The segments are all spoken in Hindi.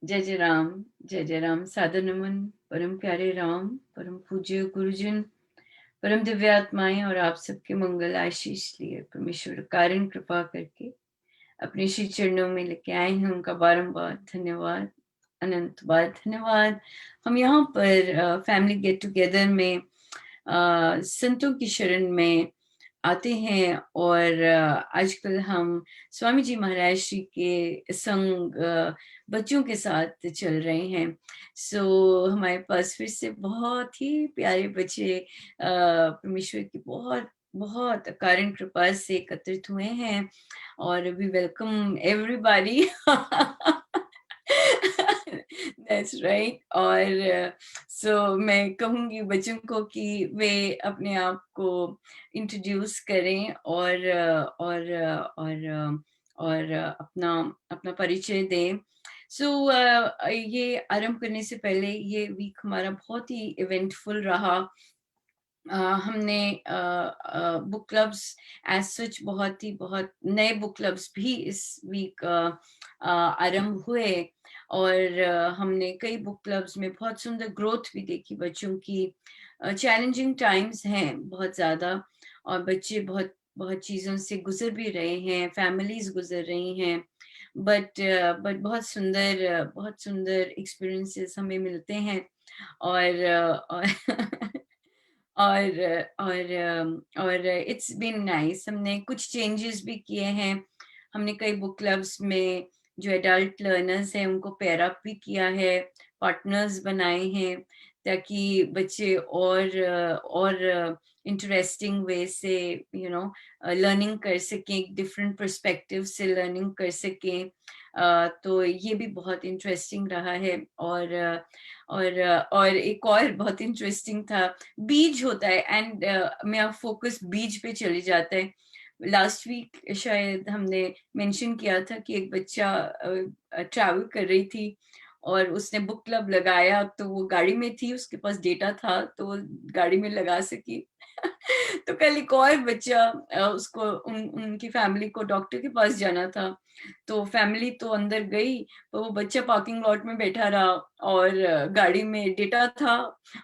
जय जय राम, सादर नमन परम प्यारे राम, परम पूज्य गुरुजन, परम दिव्य आत्माएं और आप सबके मंगल आशीष लिए परमेश्वर कारण कृपा करके अपने श्री चरणों में लेके आए हैं। उनका बारंबार धन्यवाद, अनंत बार धन्यवाद। हम यहाँ पर फैमिली गेट टुगेदर में संतों की शरण में आते हैं और आजकल हम स्वामी जी महाराज श्री के संग बच्चों के साथ चल रहे हैं। हमारे पास फिर से बहुत ही प्यारे बच्चे परमेश्वर की बहुत बहुत अकारण कृपा से एकत्रित हुए हैं और we welcome everybody. That's right. और मैं कहूंगी बच्चों को कि वे अपने आप को इंट्रोड्यूस करें और अपना अपना परिचय दें। ये आरंभ करने से पहले ये वीक हमारा बहुत ही इवेंटफुल रहा। हमने बुक क्लब्स एज सच बहुत नए बुक क्लब्स भी इस वीक आरंभ हुए और हमने कई बुक क्लब्स में बहुत सुंदर ग्रोथ भी देखी बच्चों की। चैलेंजिंग टाइम्स हैं बहुत ज्यादा और बच्चे बहुत बहुत चीजों से गुजर भी रहे हैं, फैमिलीज गुजर रही हैं, बट बहुत सुंदर एक्सपीरियंसेस हमें मिलते हैं और और इट्स बीन नाइस। हमने कुछ चेंजेस भी किए हैं। हमने कई बुक क्लब्स में जो एडल्ट लर्नर्स हैं उनको पेयर अप भी किया है, पार्टनर्स बनाए हैं ताकि बच्चे और इंटरेस्टिंग वे से लर्निंग कर सकें, डिफरेंट पर्सपेक्टिव से लर्निंग कर सकें। तो ये भी बहुत इंटरेस्टिंग रहा है। और एक और बहुत इंटरेस्टिंग था, बीज होता है एंड मेरा फोकस बीज पे चले जाता है। लास्ट वीक शायद हमने मेंशन किया था कि एक बच्चा ट्रैवल कर रही थी और उसने बुक क्लब लगाया, तो वो गाड़ी में थी, उसके पास डेटा था तो वो गाड़ी में लगा सकी। तो कल एक और बच्चा उसको उनकी फैमिली को डॉक्टर के पास जाना था, तो फैमिली तो अंदर गई, तो वो बच्चा पार्किंग लॉट में बैठा रहा और गाड़ी में डेटा था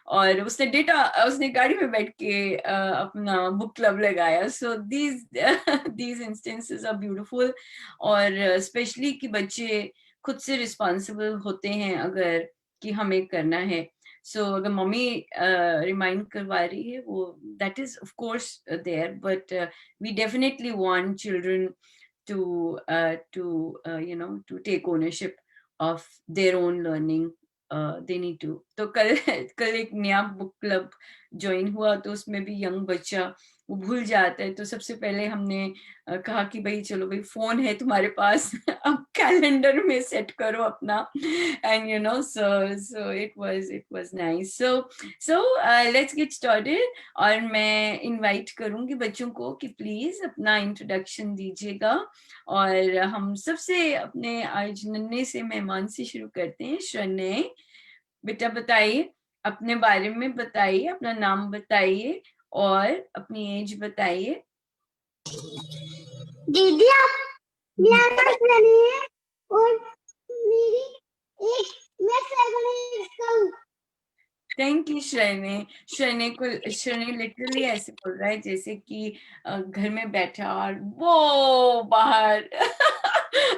और उसने गाड़ी में बैठ के अपना बुक क्लब लगाया। So these these instances are beautiful और स्पेशली कि बच्चे खुद से रिस्पॉन्सिबल होते हैं अगर कि हमें करना है। अगर मम्मी रिमाइंड करवा रही है वो, that is of course there, but we definitely want children to take ownership of their own learning. They need to. तो कल एक नया बुक क्लब ज्वाइन हुआ, तो उसमें भी यंग बच्चा वो भूल जाता है, तो सबसे पहले हमने कहा कि भाई चलो भाई फोन है तुम्हारे पास, अब कैलेंडर में सेट करो अपना, and so it was nice. So let's get started. और मैं इनवाइट करूंगी बच्चों को कि प्लीज अपना इंट्रोडक्शन दीजिएगा और हम सबसे अपने आज नन्हे से मेहमान से शुरू करते हैं। शरण्य, बेटा बताइए, अपने बारे में बताइए, अपना नाम बताइए और अपनी एज बताइए। दीदी आप है और मेरी एज मैं 7 इयर्स का हूँ। Thank you Sharanya. Sharanya literally ऐसे बोल रहा है जैसे कि घर में बैठा और वो बाहर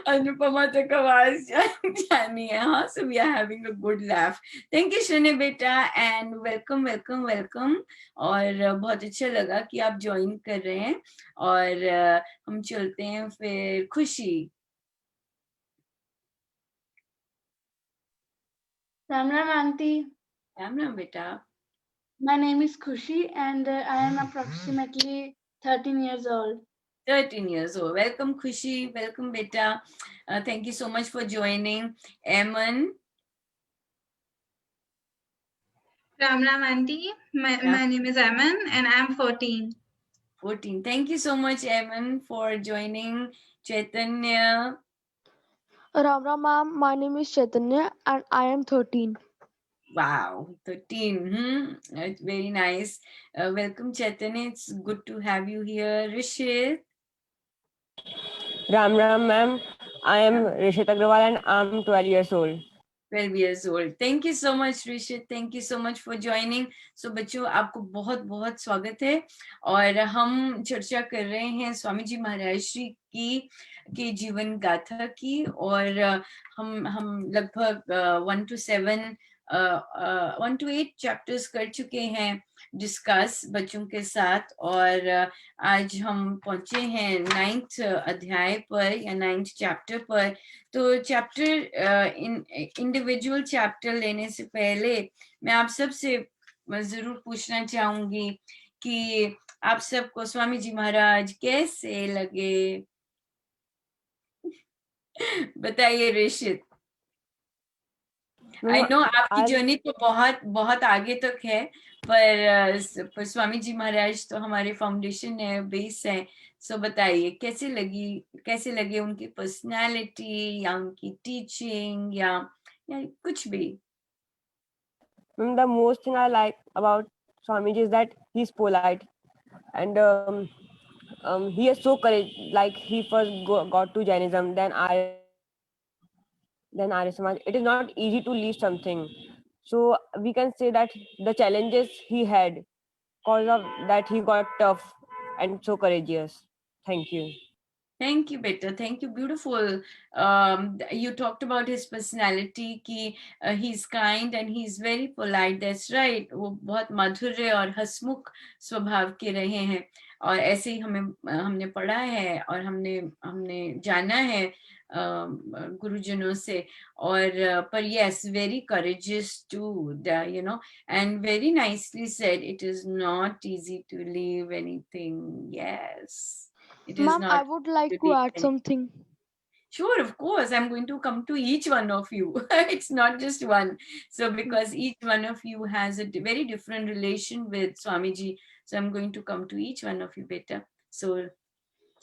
अनुपमा तक आवाज जानी है। हाँ, so we are having a good laugh. Thank you Sharanya बेटा एंड वेलकम वेलकम वेलकम। और बहुत अच्छा लगा कि आप ज्वाइन कर रहे हैं और हम चलते हैं फिर खुशी। राम राम आंटी। राम राम बेटा। My name is Khushi and I am approximately 13 years old. 13 years old. Welcome, Khushi. Welcome, beta. Thank you so much for joining. Eamon. Ram Ram auntie. My name is Aman and I'm 14. 14. Thank you so much, Eamon, for joining. Chaitanya. Ram Ram ma'am, my name is Chaitanya and I am 13. Wow, 13. That's very nice. Welcome, Chaitanya. It's good to have you here. Rishit. Ram Ram ma'am, I am Rishit Agrawal and I'm 12 years old. 12 years old. Thank you so much, Rishit. Thank you so much for joining. So बच्चों, आपको बहुत बहुत स्वागत है और हम चर्चा कर रहे हैं स्वामी जी महाराज श्री की जीवन गाथा की और हम लगभग 1 to 7 1 to 8 चैप्टर्स कर चुके हैं डिस्कस बच्चों के साथ और आज हम पहुंचे हैं 9th अध्याय पर या 9th चैप्टर पर। तो चैप्टर इंडिविजुअल चैप्टर लेने से पहले मैं आप सबसे जरूर पूछना चाहूंगी कि आप सबको स्वामी जी महाराज कैसे लगे? बताइए ऋषित। आई नो आपकी जर्नी तो बहुत बहुत आगे तक है, पर स्वामी जी महाराज तो हमारे फाउंडेशन है, बेस है। सो बताइए कैसे लगे उनकी पर्सनालिटी या उनकी टीचिंग या कुछ भी। The most thing I like about Swamiji is that he's polite and he is so courage. Like he first got to Jainism, then Arya Samaj. It is not easy to leave something. So we can say that the challenges he had, cause of that he got tough and so courageous. Thank you. Thank you, beta. Thank you. Beautiful. You talked about his personality, कि he's kind and he's very polite. That's right. वो बहुत माधुर्य और हंसमुख स्वभाव के रहे हैं और ऐसे ही हमने पढ़ा है और हमने जाना है गुरुजनों से और पर yes, very courageous too, you know, and very nicely said. It is not easy to leave anything. Yes. It is Ma'am, not. I would like to add something. Sure, of course. I'm going to come to each one of you. It's not just one. So because each one of you has a very different relation with Swamiji, so I'm going to come to each one of you, beta. So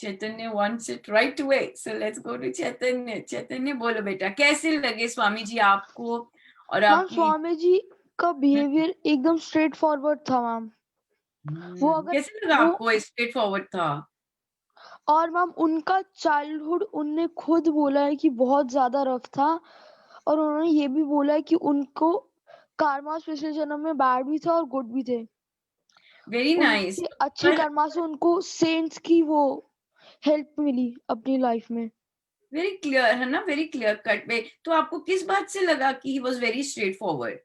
Chaitanya wants it right away. So let's go to Chaitanya. Chaitanya, बोलो बेटा, कैसे लगे स्वामी जी आपको और मैम आपकी? स्वामी जी का बिहेवियर एकदम स्ट्रेट फॉरवर्ड था मैम। वो अगर कैसे लगा आपको स्ट्रेट फॉरवर्ड था? और मैम उनका चाइल्डहुड उनने खुद बोला है कि बहुत ज्यादा रफ था और उन्होंने ये भी बोला है कि उनको कर्मास पिछले जन्म में बैड भी था और गुड भी थे। Very nice. अच्छी कर्मा से उनको सेंट्स की वो हेल्प मिली अपनी लाइफ में। वेरी क्लियर है ना, वेरी क्लियर कट में। तो आपको किस बात से लगा कि he was very straight forward?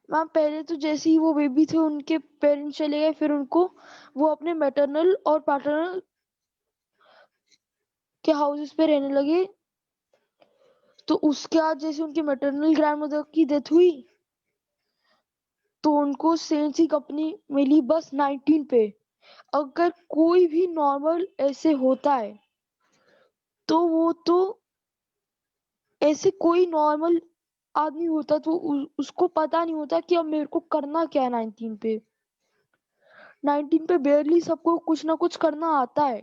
Ma'am पहले तो जैसे ही वो बेबी थे उनके पेरेंट्स चले गए, फिर उनको वो अपने मैटरनल और पैटर्नल के हाउसेस पे रहने लगे। तो उसके बाद जैसे उनकी मैटरनल ग्रैंडमदर की डेथ हुई तो उनको सेंट्स की कंपनी मिली बस 19 पे। अगर कोई भी नॉर्मल ऐसे होता है तो वो तो ऐसे कोई नॉर्मल आदमी होता तो उसको पता नहीं होता कि अब मेरे को करना क्या है। 19 पे बेयरली सबको कुछ ना कुछ करना आता है।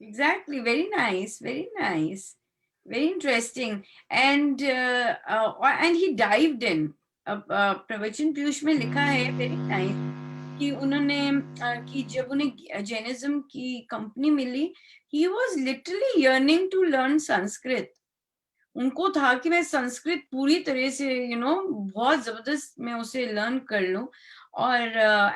Exactly. Very nice. Very nice. Very interesting. And he dived in. प्रवचन पीयूष में लिखा है वेरी नाइस कि उन्होंने कि जब उन्हें जैनिज्म की कंपनी मिली, he was literally yearning to learn Sanskrit. उनको था कि मैं संस्कृत पूरी तरह से बहुत जबरदस्त मैं उसे लर्न कर लूं। और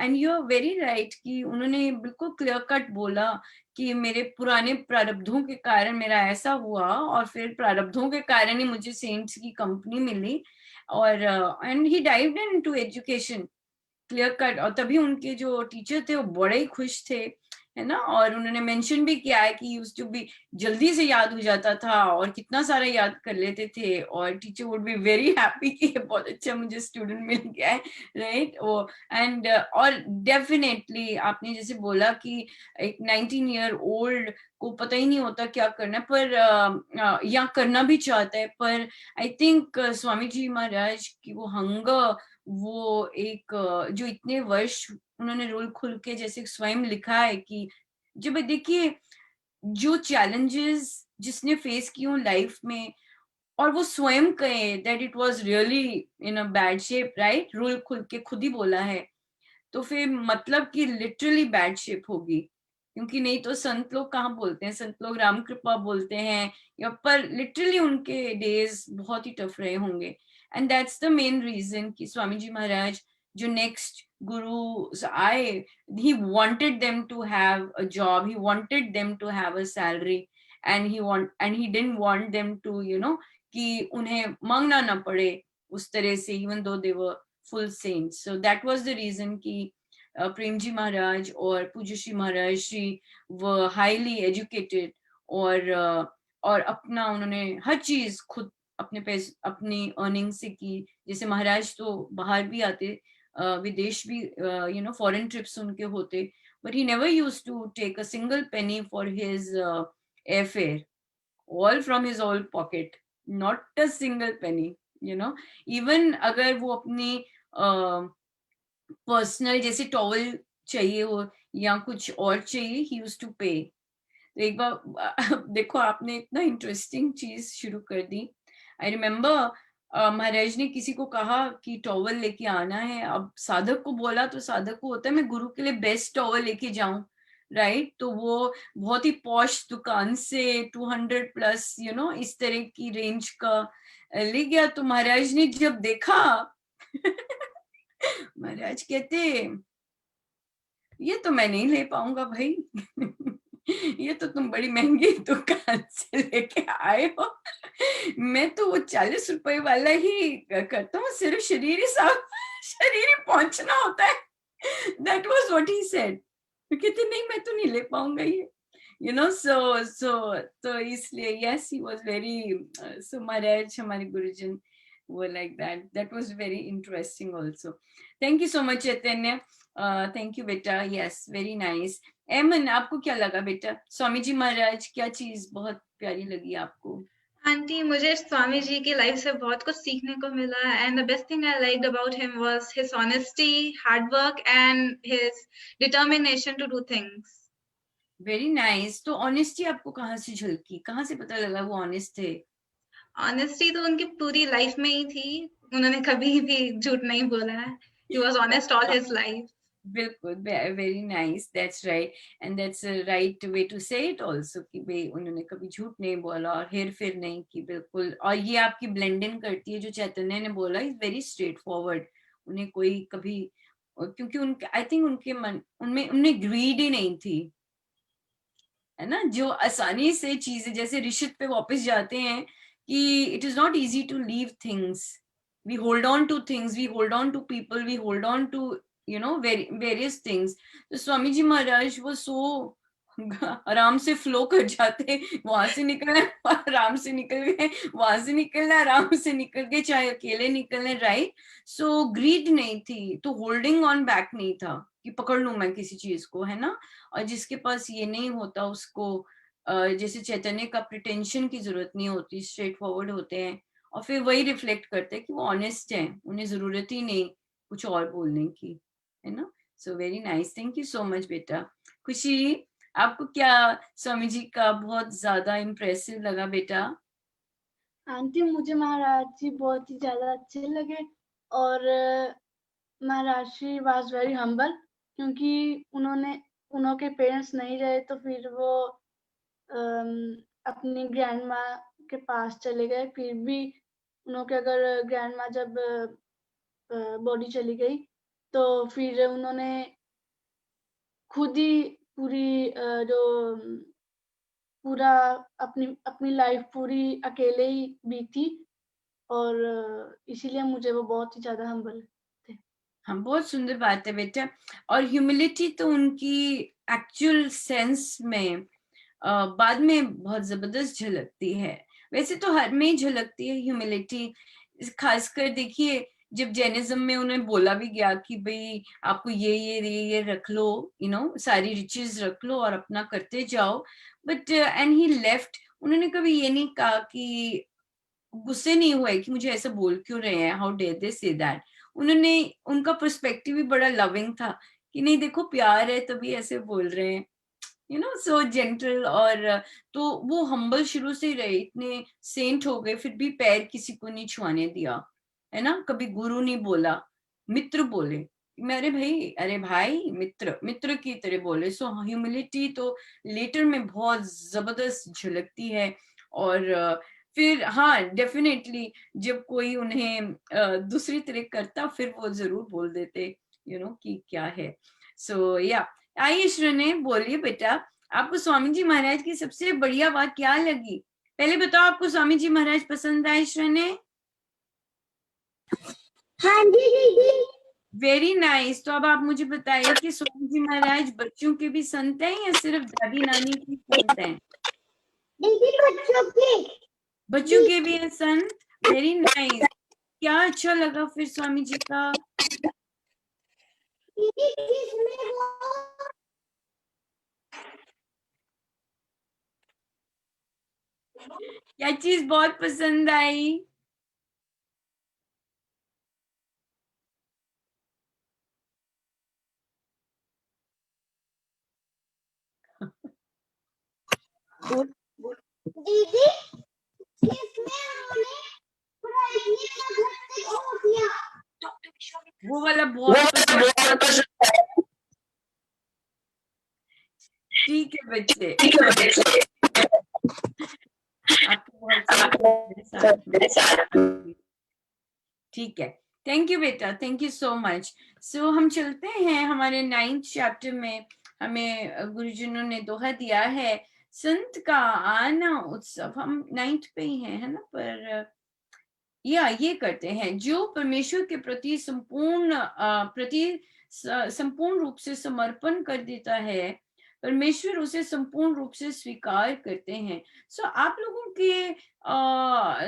and you are very right कि उन्होंने बिल्कुल क्लियर कट बोला कि मेरे पुराने प्रारब्धों के कारण मेरा ऐसा हुआ और फिर प्रारब्धों के कारण ही मुझे सेंट्स की कंपनी मिली। और and he dived into education, clear cut. और तभी उनके जो टीचर थे वो बड़े ही खुश थे, है ना। और उन्होंने मेंशन भी किया है कि यूज्ड टू बी, जल्दी से याद हो जाता था और कितना सारा याद कर लेते थे और teacher would be very happy कि बहुत अच्छा मुझे स्टूडेंट मिल गया है, राइट। वो एंड और डेफिनेटली आपने जैसे बोला कि एक 19 ईयर ओल्ड को पता ही नहीं होता क्या करना है, पर या करना भी चाहता है, पर आई थिंक स्वामी जी महाराज की वो हंगर, वो एक जो इतने वर्ष उन्होंने रोल खुल के जैसे स्वयं लिखा है कि जब देखिए जो चैलेंजेस जिसने फेस की हो लाइफ में और वो स्वयं कहे that it was really in a bad shape, right, role खुल के खुद ही बोला है, तो फिर मतलब कि लिटरली बैड शेप होगी। क्योंकि नहीं तो संत लोग कहाँ बोलते हैं, संत लोग राम कृपा बोलते हैं, या पर लिटरली उनके डेज बहुत ही टफ रहे होंगे. And that's the main reason कि स्वामी जी महाराज जो नेक्स्ट gurus आए, he wanted them to have a job, he wanted them to have a salary, and he didn't want them to, you know, कि उन्हें मांगना ना पड़े उस तरह से, even though they were full saints. So that was the reason कि प्रेम जी महाराज और पूज्य Shri Maharaj Shri were highly educated, और अपना उन्होंने हर चीज खुद अपने पैसे अपनी अर्निंग से की. जैसे महाराज तो बाहर भी आते, विदेश भी, यू नो, फॉरेन ट्रिप्स उनके होते, but he never used to take a single penny for his airfare, all from his own pocket, not a single penny, you know. Even अगर वो अपनी पर्सनल जैसे टॉवल चाहिए हो या कुछ और चाहिए, he used to pay. तो एक बार देखो आपने इतना इंटरेस्टिंग चीज शुरू कर दी. आई रिमेम्बर महाराज ने किसी को कहा कि टॉवल लेके आना है. अब साधक को बोला तो साधक को होता है मैं गुरु के लिए बेस्ट टॉवल लेके जाऊं, राइट. तो वो बहुत ही पॉश दुकान से 200 प्लस, यू नो, इस तरह की रेंज का ले गया. तो महाराज ने जब देखा महाराज कहते ये तो मैं नहीं ले पाऊंगा भाई. ये तो तुम बड़ी महंगी दुकान से लेके आए हो. मैं तो वो 40 रुपए वाला ही करता हूँ, सिर्फ शरीर ही पहुंचना होता है. That was what he said. तो कहते नहीं मैं तो नहीं ले पाऊंगा ये, you know. So इसलिए yes, he was very so महाराज हमारे गुरुजन were like that. That was very interesting also. Thank you so much Chaitanya. Thank you बेटा. Yes, very nice. एमन, आपको क्या लगा बेटा? स्वामी जी महाराज क्या चीज बहुत प्यारी लगी आपको? आंटी, मुझे स्वामी जी की लाइफ से बहुत कुछ सीखने को मिला, and the best thing I liked about him was his honesty, hard work and his determination to do things. Very nice. तो ऑनेस्टी आपको कहाँ से झलकी, कहाँ से पता लगा वो ऑनेस्ट थे? ऑनेस्टी तो उनकी पूरी लाइफ में ही थी, उन्होंने कभी भी झूठ नहीं बोला है. He was honest all his life. बिल्कुल, very nice. That's right, and that's a right way to say it also कि भाई उन्होंने कभी झूठ नहीं बोला और हेर फेर नहीं की. बिल्कुल. और ये आपकी ब्लेंडिंग करती है जो चैतन्य ने बोला, इज वेरी स्ट्रेट फॉरवर्ड. उन्हें कोई कभी, क्योंकि उनके आई थिंक उनके मन उनमें ग्रीड ही नहीं थी, है ना. जो आसानी से चीजें, जैसे ऋषित पे वापस जाते हैं कि it is not easy to leave things. We hold on to things, we hold on to people, we hold on to, you know, various things. तो स्वामी जी महाराज वो सो आराम से फ्लो कर जाते, वहां से निकलना आराम से निकल गए, वहां से निकलना आराम से निकल गए, चाहे अकेले निकलने, राइट. सो ग्रीड नहीं थी, तो होल्डिंग ऑन बैक नहीं था कि पकड़ लूं मैं किसी चीज को, है ना. और जिसके पास ये नहीं होता उसको जैसे चैतन्य का प्रिटेंशन की जरूरत नहीं होती, स्ट्रेट फॉरवर्ड होते हैं और फिर वही रिफ्लेक्ट करते हैं कि वो ऑनेस्ट हैं, उन्हें जरूरत ही नहीं कुछ और बोलने की, है ना. So very nice. Thank you so much बेटा. खुशी, आपको क्या स्वामी जी का बहुत ज्यादा इम्प्रेसिव लगा बेटा? आंटी, मुझे महाराज जी बहुत ही ज्यादा अच्छे लगे, और महाराज जी वाज वेरी हम्बल, क्योंकि उनके पेरेंट्स नहीं रहे तो फिर वो अपनी ग्रैंड माँ के पास चले गए. फिर भी उनके अगर ग्रैंड माँ जब बॉडी चली गई तो फिर उन्होंने खुद ही पूरा अपनी लाइफ पूरी अकेले ही बीती, और इसीलिए मुझे वो बहुत ही ज्यादा हम्बल थे. हाँ, बहुत सुंदर बात है बेटा. और ह्यूमिलिटी तो उनकी एक्चुअल सेंस में बाद में बहुत जबरदस्त झलकती है. वैसे तो हर में ही झलकती है ह्यूमिलिटी. खासकर देखिए जब जैनिज्म में उन्हें बोला भी गया कि भाई आपको ये रख लो, यू नो, सारी रिचेस रख लो और अपना करते जाओ. But and he left. उन्होंने कभी ये नहीं कहा कि गुस्से नहीं हुए कि मुझे ऐसा बोल क्यों रहे हैं, how dare they say that. उनका पर्सपेक्टिव भी बड़ा लविंग था कि नहीं देखो प्यार है तभी ऐसे बोल रहे हैं, यू नो, सो जेंटल. और तो वो हम्बल शुरू से ही रहे, इतने सेंट हो गए फिर भी पैर किसी को नहीं छुआने दिया, है ना. कभी गुरु नहीं बोला, मित्र बोले, मेरे भाई, अरे भाई, मित्र की तरह बोले। सो ह्यूमिलिटी तो लेटर में बहुत जबरदस्त झलकती है। और फिर हाँ, डेफिनेटली जब कोई उन्हें दूसरी तरह करता, फिर वो जरूर बोल देते कि क्या है। सो या, आइए श्रेने, बोलिए बेटा, आपको स्वामी जी महाराज की सबसे बढ़िया बात क्या लगी? पहले बताओ, आपको स्वामी जी महाराज पसंद आए श्रेने? हाँ जी दीदी। Very nice. तो अब आप मुझे बताइए कि स्वामी जी महाराज बच्चों के भी संत हैं या सिर्फ दादी नानी के संत हैं? दीदी बच्चों के बच्चों के भी हैं संत। Very nice. क्या अच्छा लगा फिर स्वामी जी का? दीदी जिसमें वो क्या चीज बहुत पसंद आई? दीदी जिसमें उन्होंने पूरा इतने का घर से छोड़ दिया। वो वाला बहुत पसंद। ठीक है बच्चे, आपको बहुत सारा मेरे साथ में। ठीक है, थैंक यू बेटा, थैंक यू सो मच। सो हम चलते हैं हमारे 9th चैप्टर में। हमें गुरुजनों ने दोहा दिया है, संत का आना उत्सव। हम 9th पे ही हैं, है ना? पर ये करते हैं, जो परमेश्वर के प्रति संपूर्ण रूप से समर्पण कर देता है, परमेश्वर उसे संपूर्ण रूप से स्वीकार करते हैं। सो आप लोगों के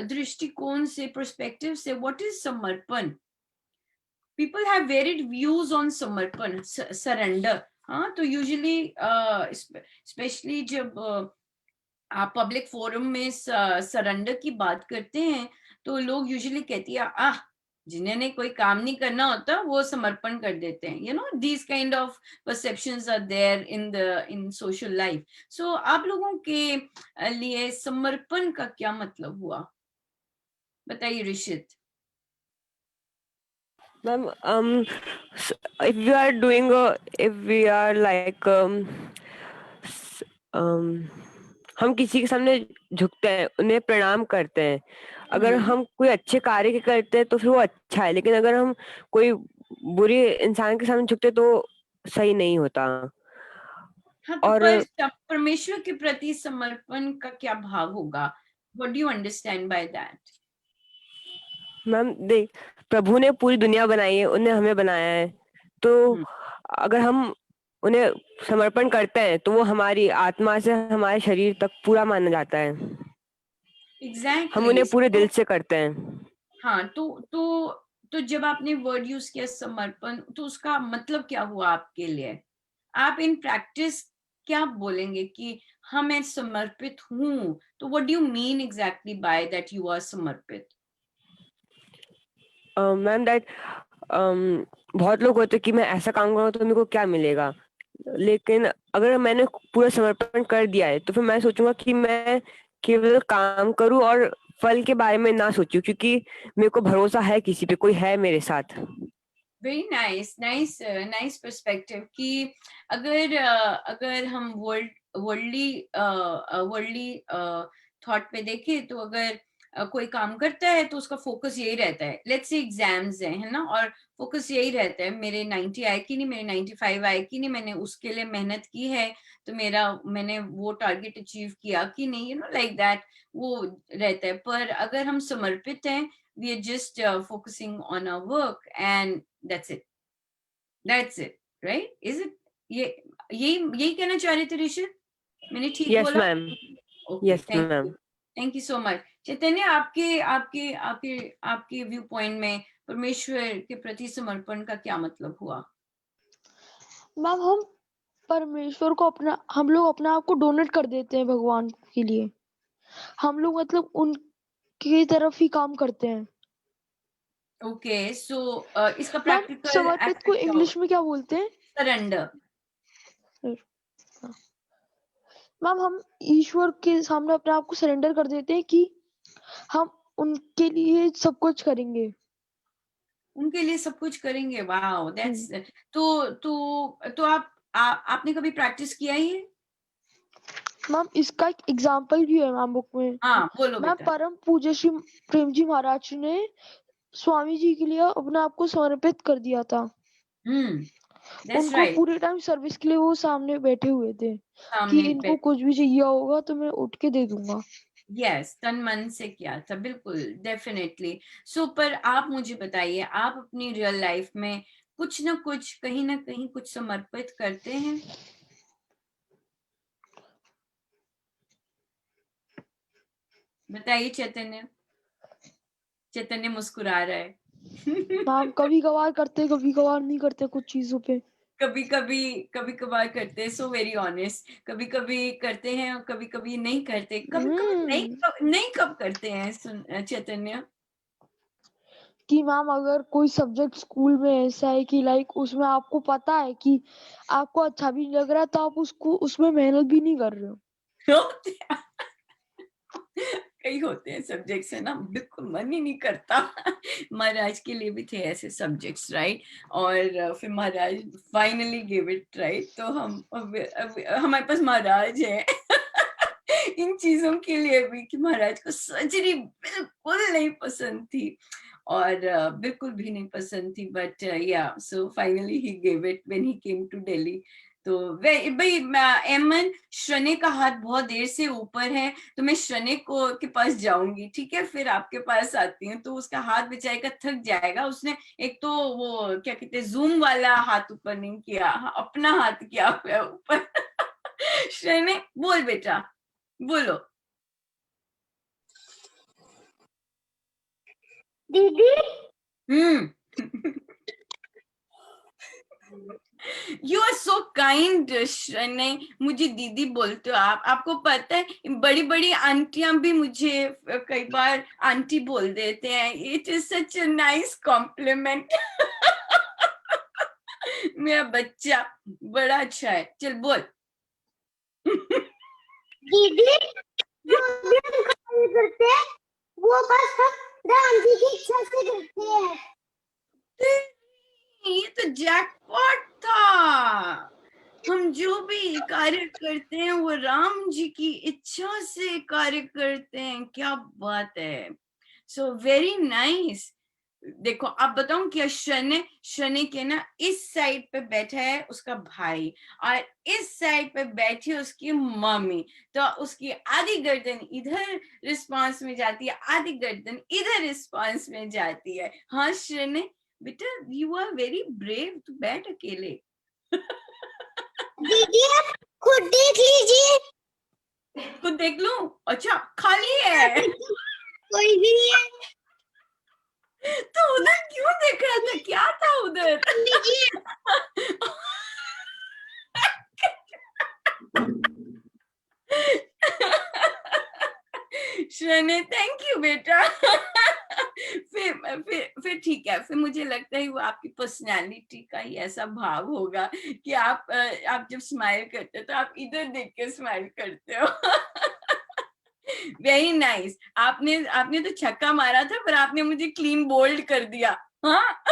दृष्टिकोण से, पर्सपेक्टिव से, व्हाट इज समर्पण? People have varied views on समर्पण, सरेंडर। हाँ, तो यूजुअली स्पेशली जब आप पब्लिक फोरम में सरेंडर की बात करते हैं, तो लोग यूजुअली कहती है, जिन्हें कोई काम नहीं करना होता वो समर्पण कर देते हैं। These kind of perceptions are there in social life. So आप लोगों के लिए समर्पण का क्या मतलब हुआ? बताइए Rishit. Ma'am, if we are doing, if we are like, हम किसी के सामने झुकते हैं, उन्हें प्रणाम करते हैं। अगर हम कोई अच्छे कार्य करते हैं तो फिर वो अच्छा है, लेकिन अगर हम कोई बुरी इंसान के सामने झुकते तो सही नहीं होता। हाँ, तो और पर परमेश्वर के प्रति समर्पण का क्या भाव होगा? What do you understand by that? Ma'am देख, प्रभु ने पूरी दुनिया बनाई है, उन्हें हमें बनाया है, तो अगर हम उन्हें समर्पण करते हैं तो वो हमारी आत्मा से हमारे शरीर तक पूरा माना जाता है। हम एग्जैक्टली। उन्हें पूरे दिल से करते हैं। हाँ, तो जब आपने वर्ड यूज किया समर्पण, तो उसका मतलब क्या हुआ आपके लिए? आप इन प्रैक्टिस क्या बोलेंगे कि हाँ, मैं समर्पित हूँ? तो what do you mean exactly by that you are समर्पित? मैम दैट, बहुत लोग होते हैं कि मैं ऐसा काम करूँ तो मेरे को क्या मिलेगा, लेकिन अगर मैंने पूरा समर्पण कर दिया है तो फिर मैं सोचूंगा कि मैं केवल काम करूं और फल के बारे में ना सोचूं, क्योंकि मेरे को भरोसा है किसी पे, कोई है मेरे साथ। Very nice, nice, nice perspective कि अगर हम वर्ल्डली थॉट पे देखें, तो अगर कोई काम करता है तो उसका फोकस यही रहता है। लेट्स से एग्जाम्स है ना, और फोकस यही रहता है, मेरे 90 आए कि नहीं, मेरे 95 आए कि नहीं, मैंने उसके लिए मेहनत की है, तो मैंने वो टारगेट अचीव किया कि नहीं, लाइक दैट वो रहता है। पर अगर हम समर्पित हैं, we are just focusing on our work and that's it, right? Is it? यही कहना चाह रहे थे ऋषित? मैंने ठीक यस बोला? Ma'am, okay, yes ma'am. Thank you so much. Chaitanya, आपके आपके आपके आपके व्यू पॉइंट में परमेश्वर के प्रति समर्पण का क्या मतलब हुआ? मैम हम परमेश्वर को हम लोग अपने आप को डोनेट कर देते हैं भगवान के लिए। हम लोग मतलब उनकी तरफ ही काम करते हैं। ओके, सो इसका मैम प्रैक्टिकल समर्पित को एस्पेक्ट क्या इंग्लिश में क्या बोलते हैं? सरेंडर। मैम हम ईश्वर के सामने अपने आप को सरेंडर कर देते हैं कि हम उनके लिए सब कुछ करेंगे। उनके लिए सब कुछ करेंगे। वाओ, दैट्स तो आपने कभी प्रैक्टिस किया ही है? मैम इसका एक एग्जाम्पल भी है मैम बुक में। हाँ, बोलो मैम बेटा। परम पूज्य श्री प्रेम जी महाराज ने स्वामी जी के लिए अपने आप को समर्पित कर दिया था। दैट्स उनको राइट। पूरे टाइम सर्विस के लिए वो सामने बैठे हुए थे कि सामने इनको कुछ भी चाहिए होगा तो मैं उठ के दे दूंगा। यस, तन मन से किया था, बिल्कुल, डेफिनेटली। सो पर आप मुझे बताइए, आप अपनी रियल लाइफ में कुछ ना कुछ, कहीं ना कहीं कुछ समर्पित करते हैं? बताइए चैतन्य। चैतन्य मुस्कुरा रहा है। मैम कभी कभार करते कभी कभार नहीं करते कुछ चीजों पे। कभी कभार करते हैं, सो वेरी ऑनेस्ट। कभी कभी करते हैं और कभी कभी नहीं करते। कभी कभी नहीं कब करते हैं चैतन्य? कि मैम अगर कोई सब्जेक्ट स्कूल में ऐसा है कि लाइक उसमें आपको पता है कि आपको अच्छा भी नहीं लग रहा तो आप उसको उसमें मेहनत भी नहीं कर रहे हो। कई होते हैं सब्जेक्ट्स, है ना, बिल्कुल मन ही नहीं करता। महाराज के लिए भी थे ऐसे सब्जेक्ट्स, राइट? और फिर महाराज फाइनली गिव इट, राइट? तो हम अब हमारे पास महाराज है। इन चीजों के लिए भी कि महाराज को सर्जरी बिल्कुल नहीं पसंद थी, और बिल्कुल भी नहीं पसंद थी, बट या so finally he give it when he came to Delhi. तो भाई एमन, श्रने का हाथ बहुत देर से ऊपर है, तो मैं श्रने को के पास जाऊंगी, ठीक है? फिर आपके पास आती हूँ। तो उसका हाथ बेचारे का थक जाएगा, उसने एक तो वो क्या कहते हैं, जूम वाला हाथ ऊपर नहीं किया, अपना हाथ किया हुआ है ऊपर। श्रने, बोल बेटा, बोलो। दीदी यू आर सो काइंड श्रने, मुझे दीदी बोलते हो आप। आपको पता है बड़ी बड़ी आंटियां भी मुझे कई बार आंटी बोल देते हैं। It is such a nice compliment. मेरा बच्चा बड़ा अच्छा है। चल बोल। दीदी जो भी हम काम करते हैं वो बस हम राम जी की इच्छा से करते हैं। ये तो जैकपॉट था। हम जो भी कार्य करते हैं वो राम जी की इच्छा से कार्य करते हैं। क्या बात है। So very nice. देखो अब बताऊं क्या, शनि के ना इस साइड पे बैठा है उसका भाई, और इस साइड पे बैठी है उसकी मम्मी। तो उसकी आधी गर्दन इधर रिस्पांस में जाती है, आधी गर्दन इधर रिस्पांस में जाती है। हाँ शनि बेटा, you are very brave to बैठ अकेले। दीदी आप खुद देख लीजिए। खुद देख लूं? अच्छा खाली है। कोई भी नहीं है। तो उधर क्यों देख रहा था, क्या था उधर? लीजिए। शने, थैंक यू बेटा। फिर ठीक है। फिर मुझे लगता है वो आपकी पर्सनालिटी का ही ऐसा भाव होगा कि आप जब स्माइल करते हो तो आप इधर देख के स्माइल करते हो। Very nice. आपने तो छक्का मारा था, पर आपने मुझे क्लीन बोल्ड कर दिया। हाँ।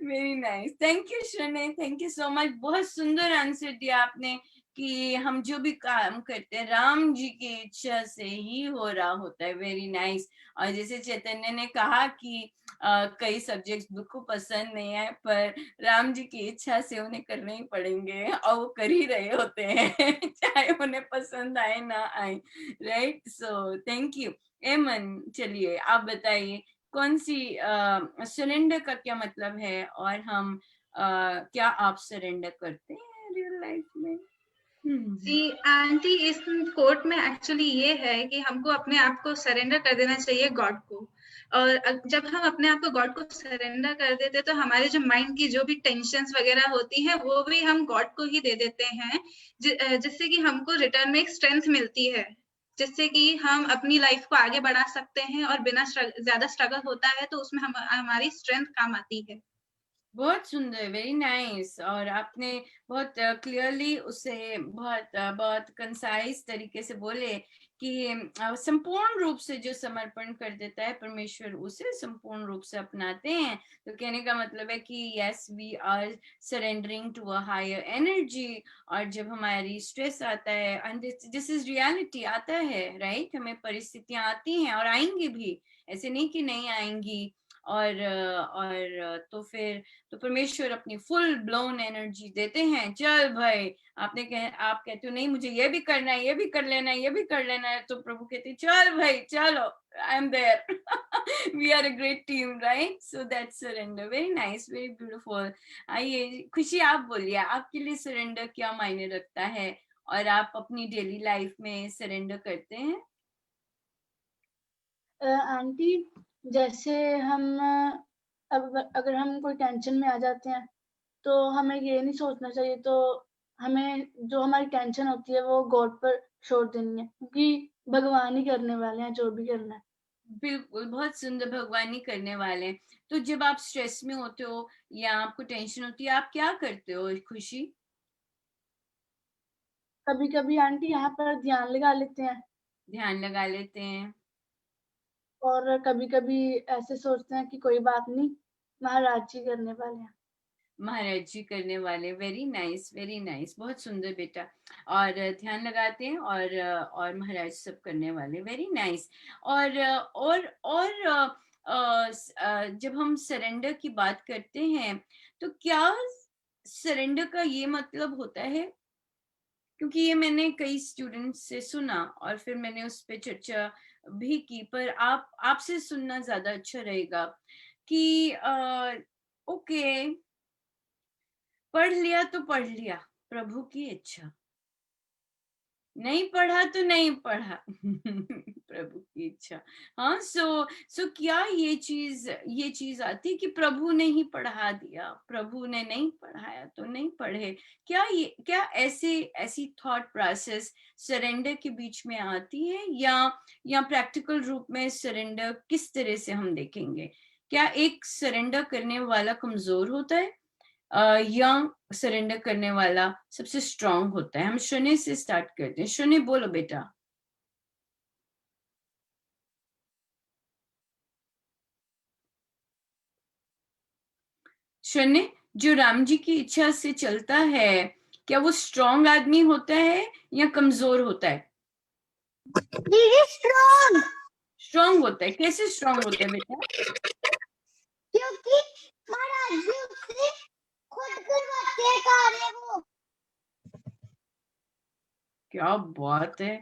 Very nice, thank you Shane, thank you so much. बहुत सुंदर आंसर दिया आपने कि हम जो भी काम करते हैं राम जी की इच्छा से ही हो रहा होता है। Very nice. और जैसे चैतन्य ने कहा कि कई सब्जेक्ट्स बिल्कुल पसंद नहीं है, पर राम जी की इच्छा से उन्हें करने ही पड़ेंगे, और वो कर ही रहे होते हैं। चाहे उन्हें पसंद आए ना आए, राइट? So thank you. एमन, चलिए आप बताइए, कौन सी सरेंडर का क्या मतलब है, और हम क्या आप सरेंडर करते हैं रियल लाइफ में? जी आंटी, इस कोट में एक्चुअली ये है कि हमको अपने आप को सरेंडर कर देना चाहिए गॉड को। और जब हम अपने आप को गॉड को सरेंडर कर देते तो हमारे जो माइंड की जो भी टेंशन्स वगैरह होती हैं वो भी हम गॉड को ही दे देते हैं, जिससे कि हमको रिटर्न में एक स्ट्रेंथ मिलती है, जिससे कि हम अपनी लाइफ को आगे बढ़ा सकते हैं। और बिना ज्यादा स्ट्रगल होता है तो उसमें हमारी स्ट्रेंथ काम आती है। बहुत सुंदर, वेरी नाइस। और आपने बहुत क्लियरली उसे बहुत कंसाइज तरीके से बोले कि संपूर्ण रूप से जो समर्पण कर देता है परमेश्वर उसे संपूर्ण रूप से अपनाते हैं। तो कहने का मतलब है कि yes, we are surrendering to a higher energy. और जब हमारी स्ट्रेस आता है, एंड दिस इज रियलिटी, आता है, राइट, हमें परिस्थितियां आती हैं और आएंगी भी, ऐसे नहीं कि नहीं आएंगी। और तो फिर तो परमेश्वर अपनी फुल ब्लोन एनर्जी देते हैं। चल भाई, आप कहते हो नहीं मुझे ये भी करना है, ये भी कर लेना है, ये भी कर लेना है, तो प्रभु कहते हैं चल भाई चलो, I am there, we are a great team, right? So that's surrender, very nice, very beautiful. आइए खुशी, आप बोलिए आपके लिए सरेंडर क्या मायने रखता है और आप अपनी डेली लाइफ में सरेंडर करते हैं? आंटी, जैसे हम अब अगर हम कोई टेंशन में आ जाते हैं तो हमें ये नहीं सोचना चाहिए, तो हमें जो हमारी टेंशन होती है वो गॉड पर छोड़ देनी है, क्योंकि भगवान ही करने वाले हैं जो भी करना है। बिल्कुल, बहुत सुंदर, भगवान ही करने वाले हैं। तो जब आप स्ट्रेस में होते हो या आपको टेंशन होती है, आप क्या करते हो खुशी? कभी कभी आंटी यहाँ पर ध्यान लगा लेते हैं, ध्यान लगा लेते हैं। और कभी कभी ऐसे सोचते हैं कि कोई बात नहीं, महाराज जी करने वाले हैं। महाराज जी करने वाले, वेरी नाइस, वेरी नाइस, बहुत सुंदर बेटा। और ध्यान लगाते हैं और महाराज सब करने वाले, वेरी नाइस। और जब हम सरेंडर की बात करते हैं तो क्या सरेंडर का ये मतलब होता है, क्योंकि ये मैंने कई स्टूडेंट्स से सुना और फिर मैंने उस पर चर्चा भी की, पर आपसे सुनना ज्यादा अच्छा रहेगा कि ओके, पढ़ लिया तो पढ़ लिया, प्रभु की इच्छा, नहीं पढ़ा तो नहीं पढ़ा, प्रभु की इच्छा। हाँ, सो क्या ये चीज आती कि प्रभु ने ही पढ़ा दिया, प्रभु ने नहीं पढ़ाया तो नहीं पढ़े? क्या ऐसी थॉट प्रोसेस सरेंडर के बीच में आती है, या प्रैक्टिकल रूप में सरेंडर किस तरह से हम देखेंगे? क्या एक सरेंडर करने वाला कमजोर होता है या सरेंडर करने वाला सबसे स्ट्रांग होता है? हम शून्य से स्टार्ट करते हैं। शून्य, बोलो बेटा। शून्य, जो राम जी की इच्छा से चलता है, क्या वो स्ट्रांग आदमी होता है या कमजोर होता है? दीदी स्ट्रॉन्ग, स्ट्रांग होता है। कैसे स्ट्रांग होता है बेटा? क्योंकि महाराज जी उससे खुद करवाते हैं कार्य वो। क्या बात है,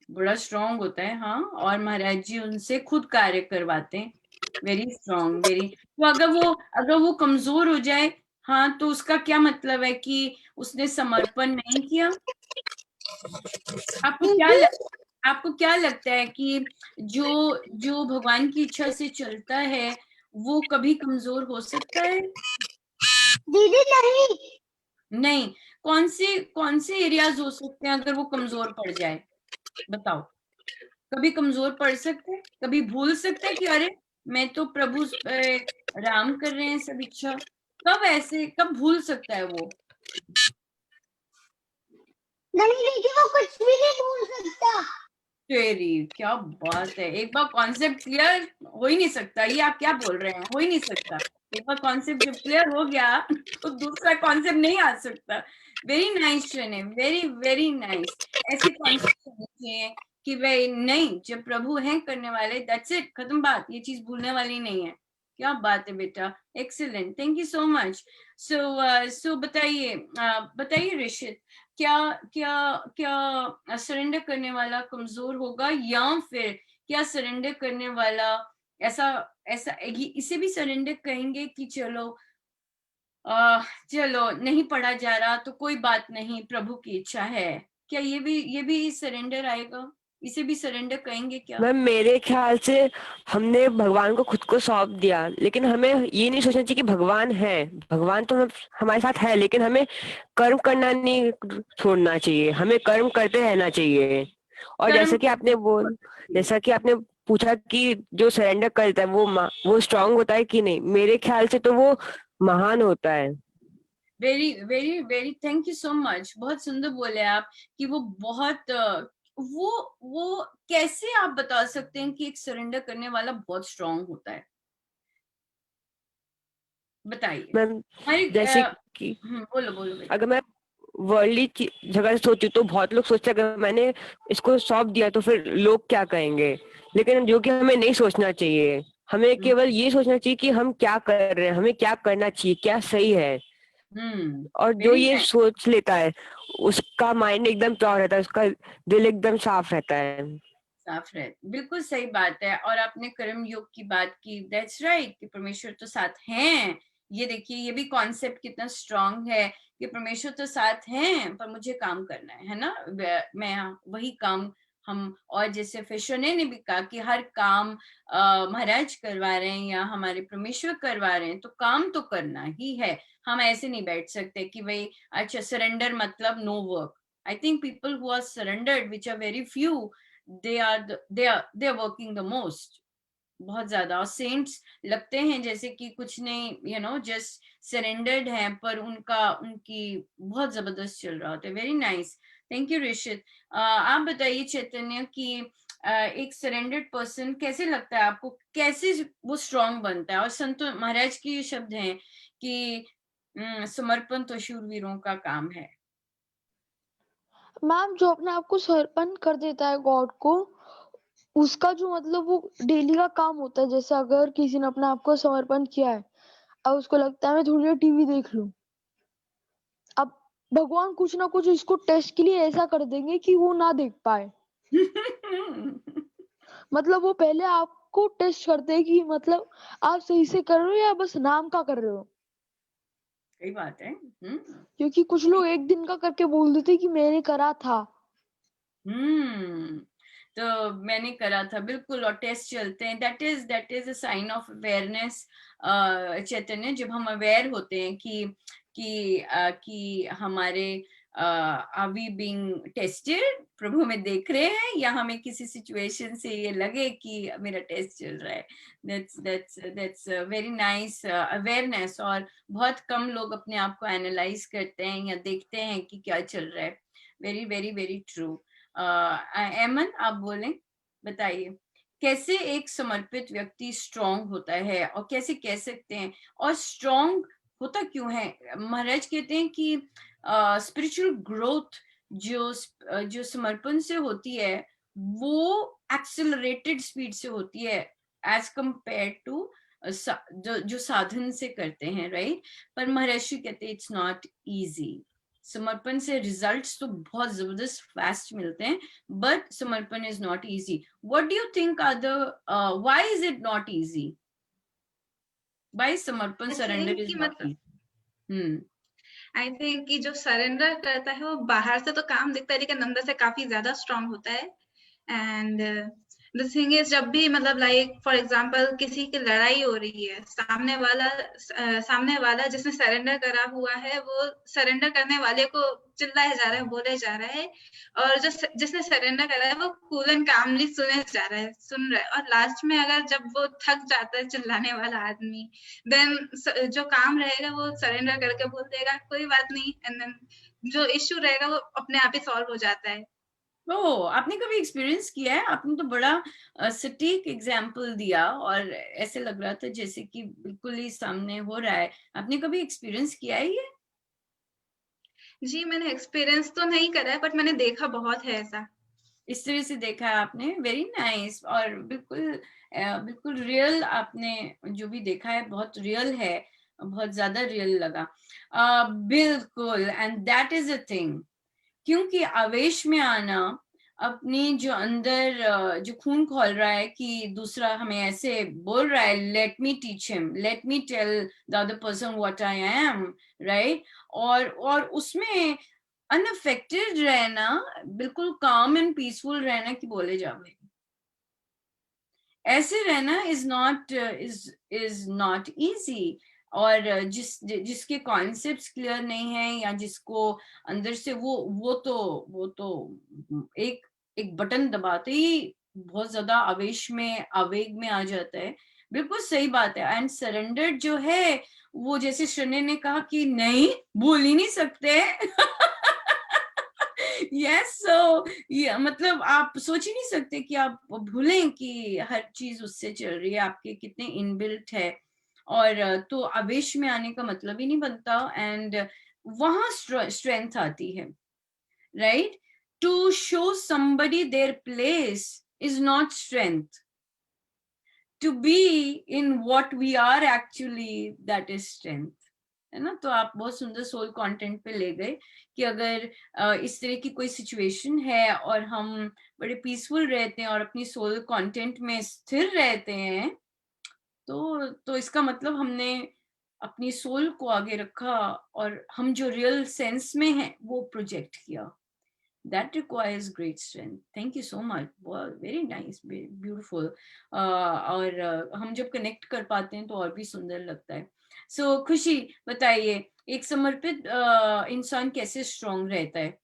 बड़ा स्ट्रांग होता है। हाँ, और महाराज जी उनसे खुद कार्य करवाते हैं, वेरी स्ट्रांग, वेरी। तो अगर वो कमजोर हो जाए, हाँ, तो उसका क्या मतलब है कि उसने समर्पण नहीं किया? दीदी आपको क्या लगता है कि जो भगवान की इच्छा से चलता है वो कभी कमजोर हो सकता है? दीदी नहीं, नहीं। कौन से एरियाज हो सकते हैं अगर वो कमजोर पड़ जाए? बताओ। कभी कमजोर पड़ सकते हैं, कभी भूल सकते हैं कि अरे मैं तो प्रभु राम कर रहे हैं सब इच्छा। कब भूल सकता है वो? नहीं दीदी वो कुछ भी नहीं भूल सकता। तेरी क्या बात है, एक बार कॉन्सेप्ट क्लियर हो ही नहीं सकता, ये आप क्या बोल रहे हैं? हो ही नहीं सकता। एक बार कॉन्सेप्ट जब क्लियर हो गया तो दूसरा कॉन्सेप्ट नहीं आ सकता। Very nice Shane, very very nice. ऐसे कॉन्सेप्ट होने चाहिए कि भाई नहीं, जब प्रभु हैं करने वाले, दैट्स इट, खत्म बात, ये चीज भूलने वाली नहीं है। क्या बात है बेटा, excellent, thank you so much. So बताइए ऋषित, क्या क्या क्या सरेंडर करने वाला कमजोर होगा, या फिर क्या सरेंडर करने वाला ऐसा ऐसा इसे भी सरेंडर कहेंगे कि चलो नहीं पढ़ा जा रहा तो कोई बात नहीं, प्रभु की इच्छा है? क्या ये भी सरेंडर आएगा? इसे भी सरेंडर कहेंगे क्या? मैम मेरे ख्याल से हमने भगवान को खुद को सौंप दिया, लेकिन हमें ये नहीं सोचना चाहिए कि भगवान है। भगवान तो हमारे साथ है, लेकिन हमें कर्म करना नहीं छोड़ना चाहिए, हमें कर्म करते रहना चाहिए। और कर्म। जैसा कि आपने पूछा कि जो सरेंडर करता है वो स्ट्रांग होता है कि नहीं, मेरे ख्याल से तो वो महान होता है। Very very very thank you so much, बहुत सुंदर बोले आप कि वो बहुत वो कैसे आप बता सकते हैं कि एक सरेंडर करने वाला बहुत स्ट्रांग होता है, बताइए मैम हमारी जैसे कि बोलो बोलो बेटा। अगर मैं वर्ल्डली जगह से सोचूं तो बहुत लोग सोचते हैं अगर मैंने इसको सौंप दिया तो फिर लोग क्या कहेंगे, लेकिन जो कि हमें नहीं सोचना चाहिए। हमें केवल ये सोचना चाहिए कि हम क्या कर रहे हैं, हमें क्या करना चाहिए, क्या सही है। और जो वेरी ये नाइस, सोच लेता है उसका माइंड एकदम प्योर रहता है, उसका दिल एकदम साफ रहता है। साफ रहे, बिल्कुल सही बात है। और आपने कर्म योग की बात की, दैट्स राइट कि परमेश्वर तो साथ हैं। ये देखिए ये भी कॉन्सेप्ट कितना स्ट्रांग है कि परमेश्वर तो साथ हैं पर मुझे काम करना है ना, मैं वही काम हम, और जैसे फिशर ने भी कहा कि हर काम महाराज करवा रहे हैं या हमारे परमेश्वर करवा रहे हैं, तो काम तो करना ही है। हम ऐसे नहीं बैठ सकते कि भाई अच्छा सरेंडर मतलब no work. I think people who are surrendered which are very few, they are working the most, बहुत ज्यादा। और सेंट्स लगते हैं जैसे कि कुछ नहीं, जस्ट सरेंडर्ड हैं, पर उनकी बहुत जबरदस्त चल रहा होता है। Very nice, thank you Rishit. आप बताइए चैतन्य कि एक सरेंडर्ड पर्सन कैसे लगता है आपको, कैसे वो स्ट्रांग बनता है? और संत महाराज के शब्द हैं कि समर्पण तो शूरवीरों का काम है। मैम जो अपने आप को समर्पण कर देता है गॉड को, उसका जो मतलब वो डेली का काम होता है। जैसे अगर किसी ने अपने आप को समर्पण किया है, अब उसको लगता है मैं थोड़ी देर टीवी देख लूं, अब भगवान कुछ ना कुछ इसको टेस्ट के लिए ऐसा कर देंगे कि वो ना देख पाए। मतलब वो पहले आपको टेस्ट करते हैं कि मतलब आप सही से कर रहे हो या बस नाम का कर रहे हो। सही बात है। क्योंकि कुछ लोग एक दिन का करके बोल देते कि मैंने करा था। तो मैंने करा था, बिल्कुल। और टेस्ट चलते हैं, that is a sign of awareness Chaitanya. जब हम अवेयर होते हैं कि हमारे आर वी बीइंग टेस्टेड, प्रभु हमें देख रहे हैं, या हमें किसी सिचुएशन से ये लगे कि मेरा टेस्ट चल रहा है। That's very nice awareness. और बहुत कम लोग अपने आप को एनालाइज करते हैं या देखते हैं कि क्या चल रहा है। Very very very true. एमन आप बोलें, बताइए कैसे एक समर्पित व्यक्ति स्ट्रांग होता है, और कैसे कह सकते हैं, और स्ट्रांग होता क्यों है? महाराज कहते हैं कि स्पिरिचुअल ग्रोथ जो समर्पण से होती है वो एक्सेलरेटेड स्पीड से होती है एज कंपेयर टू जो साधन से करते हैं, राइट? पर महर्षि कहते हैं इट्स नॉट इजी। समर्पण से रिजल्ट्स तो बहुत जबरदस्त फास्ट मिलते हैं, बट समर्पण is not easy. What do you think are the why is it not easy? Why समर्पण आई सरेंडर थिंक इज कि नॉट मतलब इजी? आई थिंक कि जो सरेंडर करता है वो बाहर से तो काम दिखता है लेकिन अंदर से काफी ज्यादा स्ट्रांग होता है। एंड द थिंग इज जब भी मतलब लाइक फॉर एग्जांपल किसी की लड़ाई हो रही है, सामने वाला जिसने सरेंडर करा हुआ है वो सरेंडर करने वाले को चिल्लाया जा रहा है, बोले जा रहा है, और जो जिसने सरेंडर करा है वो कूल एंड कामली सुन रहा है। और लास्ट में अगर जब वो थक जाता है चिल्लाने वाला आदमी, देन जो काम रहेगा वो सरेंडर करके बोल देगा कोई बात नहीं, एंड देन जो इश्यू रहेगा वो अपने आप ही सॉल्व हो जाता है। आपने कभी एक्सपीरियंस किया है? आपने तो बड़ा सटीक एग्जाम्पल दिया और ऐसे लग रहा था जैसे कि बिल्कुल ही सामने हो रहा है। आपने कभी एक्सपीरियंस किया है ये? जी, मैंने एक्सपीरियंस तो नहीं करा है बट मैंने देखा बहुत है ऐसा। इस तरह से देखा है आपने, वेरी नाइस। और बिल्कुल रियल, आपने जो भी देखा है बहुत रियल है, बहुत ज्यादा रियल लगा। बिल्कुल, and that is a thing. क्योंकि आवेश में आना, अपनी जो अंदर जो खून खोल रहा है कि दूसरा हमें ऐसे बोल रहा है, let me teach him, let me tell the other person what I am, right? और उसमें अनअफेक्टेड रहना, बिल्कुल काम एंड पीसफुल रहना कि बोले जावे, ऐसे रहना इज नॉट इजी। और जिसके कॉन्सेप्ट्स क्लियर नहीं है, या जिसको अंदर से वो तो एक एक बटन दबाते ही बहुत ज्यादा आवेग में आ जाता है। बिल्कुल सही बात है। एंड सरेंडर जो है वो जैसे शरण्य ने कहा कि नहीं भूल ही नहीं सकते। यस, सो ये मतलब आप सोच ही नहीं सकते कि आप भूलें कि हर चीज उससे चल रही है, आपके कितने इनबिल्ट है। और तो आवेश में आने का मतलब ही नहीं बनता, एंड वहां स्ट्रेंथ आती है, right? To show somebody their place is not strength. To be in what we are actually, that is strength, है ना? तो आप बहुत सुंदर सोल कंटेंट पे ले गए कि अगर इस तरह की कोई सिचुएशन है और हम बड़े पीसफुल रहते हैं और अपनी सोल कंटेंट में स्थिर रहते हैं, तो इसका मतलब हमने अपनी सोल को आगे रखा और हम जो रियल सेंस में हैं वो प्रोजेक्ट किया। That requires great strength. Thank you so much. Very nice, beautiful. और हम जब कनेक्ट कर पाते हैं तो और भी सुंदर लगता है। So खुशी बताइए, एक समर्पित इंसान कैसे स्ट्रॉन्ग रहता है,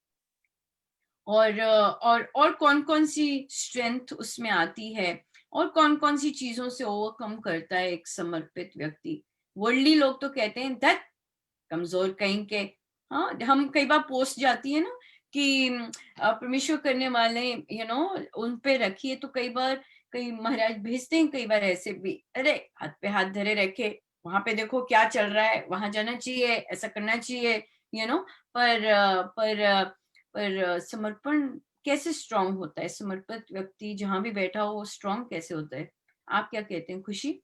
और कौन कौन सी स्ट्रेंथ उसमें आती है, और कौन कौन सी चीजों से ओवरकम करता है एक समर्पित व्यक्ति? वर्ल्डली लोग तो कहते हैं दैट कमजोर कहीं के। हाँ, हम कई बार पोस्ट जाती है ना कि परमेश्वर करने वाले उन पे रखिए, तो कई बार कई महाराज भेजते हैं, कई बार ऐसे भी, अरे हाथ पे हाथ धरे रखे, वहां पे देखो क्या चल रहा है, वहां जाना चाहिए, ऐसा करना चाहिए, पर समर्पण कैसे स्ट्रांग होता है? समर्पित व्यक्ति जहां भी बैठा हो वो स्ट्रांग कैसे होता है? आप क्या कहते हैं खुशी?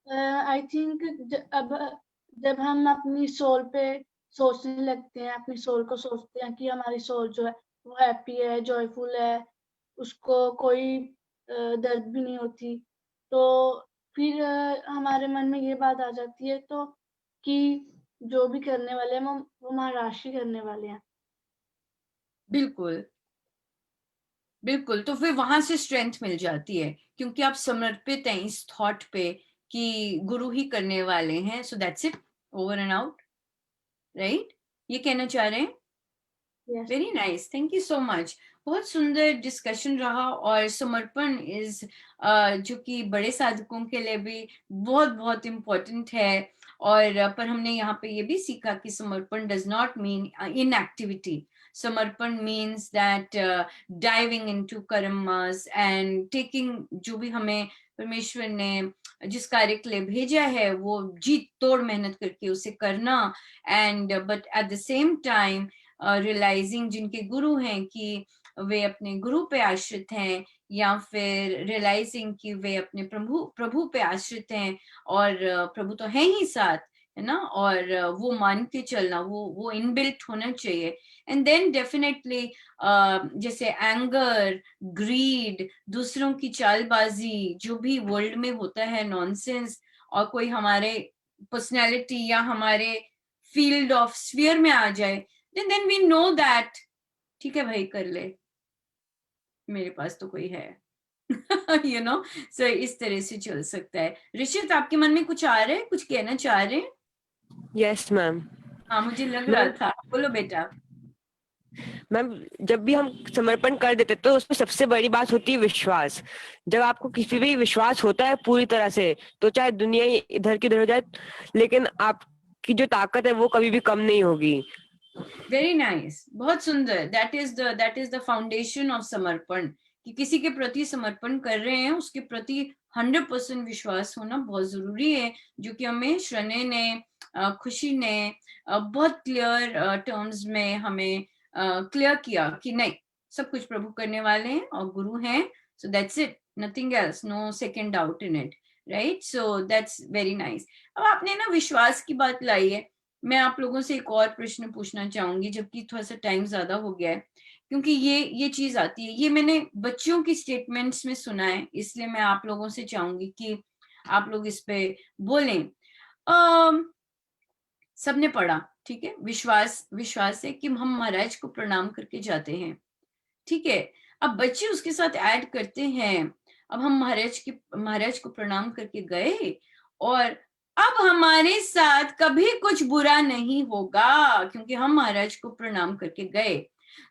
आई थिंक अब जब हम अपनी सोल पे सोचने लगते हैं, अपनी सोल को सोचते हैं कि हमारी सोल जो है वो हैप्पी है, जॉयफुल है, उसको कोई दर्द भी नहीं होती, तो फिर हमारे मन में ये बात आ जाती है तो कि जो भी करने वाले हैं वो महाराज ही करने वाले हैं। बिल्कुल बिल्कुल, तो फिर वहां से स्ट्रेंथ मिल जाती है क्योंकि आप समर्पित हैं इस थॉट पे कि गुरु ही करने वाले हैं। So that's it, over and out, right? ये कहना चाह रहे हैं? Yes. Very nice, thank you so much. बहुत सुंदर डिस्कशन रहा, और समर्पण इज जो कि बड़े साधकों के लिए भी बहुत बहुत इम्पोर्टेंट है। और पर हमने यहाँ पे ये भी सीखा कि समर्पण डज नॉट मीन इनएक्टिविटी। समर्पण means that diving into karmas and taking, जो भी हमें परमेश्वर ने जिस कार्य के लिए भेजा है वो जीत तोड़ मेहनत करके उसे करना, and but at the same time realising जिनके गुरु हैं कि वे अपने गुरु पे आश्रित हैं, या फिर रियलाइजिंग कि वे अपने प्रभु पे आश्रित हैं, और प्रभु तो है ही साथ, है ना? और वो मान के चलना, वो इनबिल्ट होना चाहिए। एंड देन डेफिनेटली जैसे एंगर, ग्रीड, दूसरों की चालबाजी, जो भी वर्ल्ड में होता है नॉनसेंस, और कोई हमारे पर्सनैलिटी या हमारे फील्ड ऑफ स्फीयर में आ जाए, then we know that ठीक है भाई, कर ले, मेरे पास तो कोई है। so इस तरह से चल सकता है। ऋषित, आपके मन में कुछ आ रहा है, कुछ कहना चाह रहे हैं? Yes ma'am. हाँ, मुझे लग रहा था, बोलो बेटा। मैम, जब भी हम समर्पण कर देते तो उसमें सबसे बड़ी बात होती है विश्वास। जब आपको किसी भी विश्वास होता है पूरी तरह से, तो चाहे दुनिया इधर की उधर हो जाए, लेकिन आपकी जो ताकत है वो कभी भी कम नहीं होगी। वेरी नाइस, बहुत सुंदर। That is the foundation of समर्पण, कि किसी के प्रति समर्पण कर रहे हैं उसके प्रति 100% विश्वास होना बहुत जरूरी है, जो कि हमें शरण्य ने, खुशी ने बहुत क्लियर टर्म्स में हमें क्लियर किया कि नहीं, सब कुछ प्रभु करने वाले हैं और गुरु हैं। So that's it, nothing else, no second doubt in it, right? So that's very nice. अब आपने ना विश्वास की बात लाई है, मैं आप लोगों से एक और प्रश्न पूछना चाहूंगी, जबकि थोड़ा सा टाइम ज्यादा हो गया है, क्योंकि ये चीज आती है, ये मैंने बच्चों की स्टेटमेंट्स में सुना है, इसलिए मैं आप लोगों से चाहूंगी कि आप लोग इस पे बोलें। सबने पढ़ा, ठीक है, विश्वास है कि हम महाराज को प्रणाम करके जाते हैं, ठीक है। अब बच्चे उसके साथ ऐड करते हैं, अब हम महाराज को प्रणाम करके गए, और अब हमारे साथ कभी कुछ बुरा नहीं होगा क्योंकि हम महाराज को प्रणाम करके गए।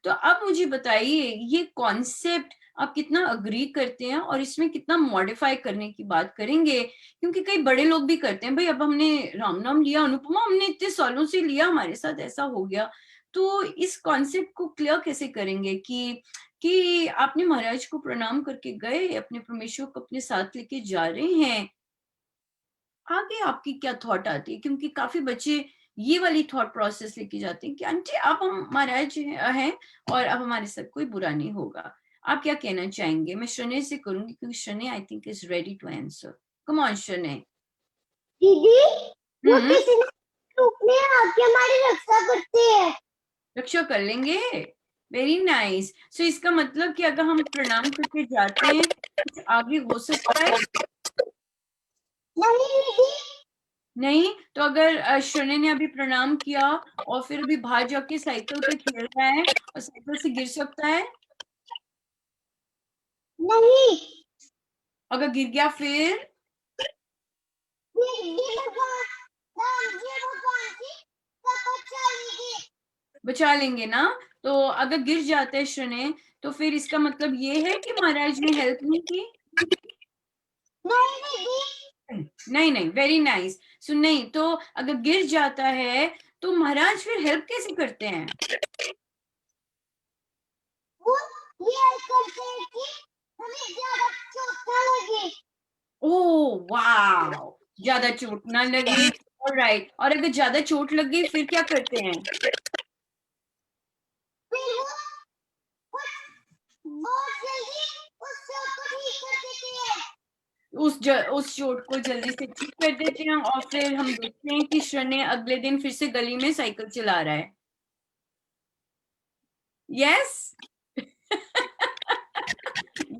तो अब मुझे बताइए ये कॉन्सेप्ट आप कितना अग्री करते हैं और इसमें कितना मॉडिफाई करने की बात करेंगे, क्योंकि कई बड़े लोग भी करते हैं, भाई अब हमने राम नाम लिया, अनुपमा हमने इतने सालों से लिया, हमारे साथ ऐसा हो गया। तो इस कॉन्सेप्ट को क्लियर कैसे करेंगे कि आपने महाराज को प्रणाम करके गए, अपने परमेश्वर को अपने साथ लेके जा रहे हैं, आगे आपकी क्या थॉट आती है? क्योंकि काफी बच्चे ये वाली थॉट प्रोसेस लेके जाते हैं कि आंटी अब हम महाराज हैं और अब हमारे साथ कोई बुरा नहीं होगा। आप क्या कहना चाहेंगे? मैं शने से करूंगी क्योंकि Shane I think is ready to answer. Come on Shane. दीदी वो हम्म, किसी ने टूटने आके हमारी रक्षा करते हैं। रक्षा कर लेंगे। Very nice. सो इसका मतलब कि अगर हम प्रणाम करके जाते हैं कुछ आगे हो सकता है? नहीं दीदी, नहीं। तो अगर शने ने अभी प्रणाम किया और फिर अभी बाहर जाके साइकिल पे खेल रहा है और साइकिल से गिर सकता है? नहीं अगर गिर गया फिर? दीदी भगवान राम जी भगवान की सब बचा लेंगे। बचा लेंगे ना? तो अगर गिर जाता है शने तो फिर इसका मतलब ये है कि महाराज ने हेल्प नहीं की? नहीं दीदी, नहीं नहीं, वेरी नाइस। सो नहीं तो अगर गिर जाता है तो महाराज फिर हेल्प कैसे करते हैं? वो ये करते हैं कि हमें ज्यादा चोट ना लगे। ओह वाह, ज्यादा चोट ना लगे। ऑलराइट। और अगर ज्यादा चोट लग गई फिर क्या करते हैं? फिर वो बहुत जल्दी उस चोट को ठीक कर देते हैं। उस चोट को जल्दी से ठीक कर देते हैं और फिर हम देखते हैं कि शने अगले दिन फिर से गली में साइकिल चला रहा है। Yes.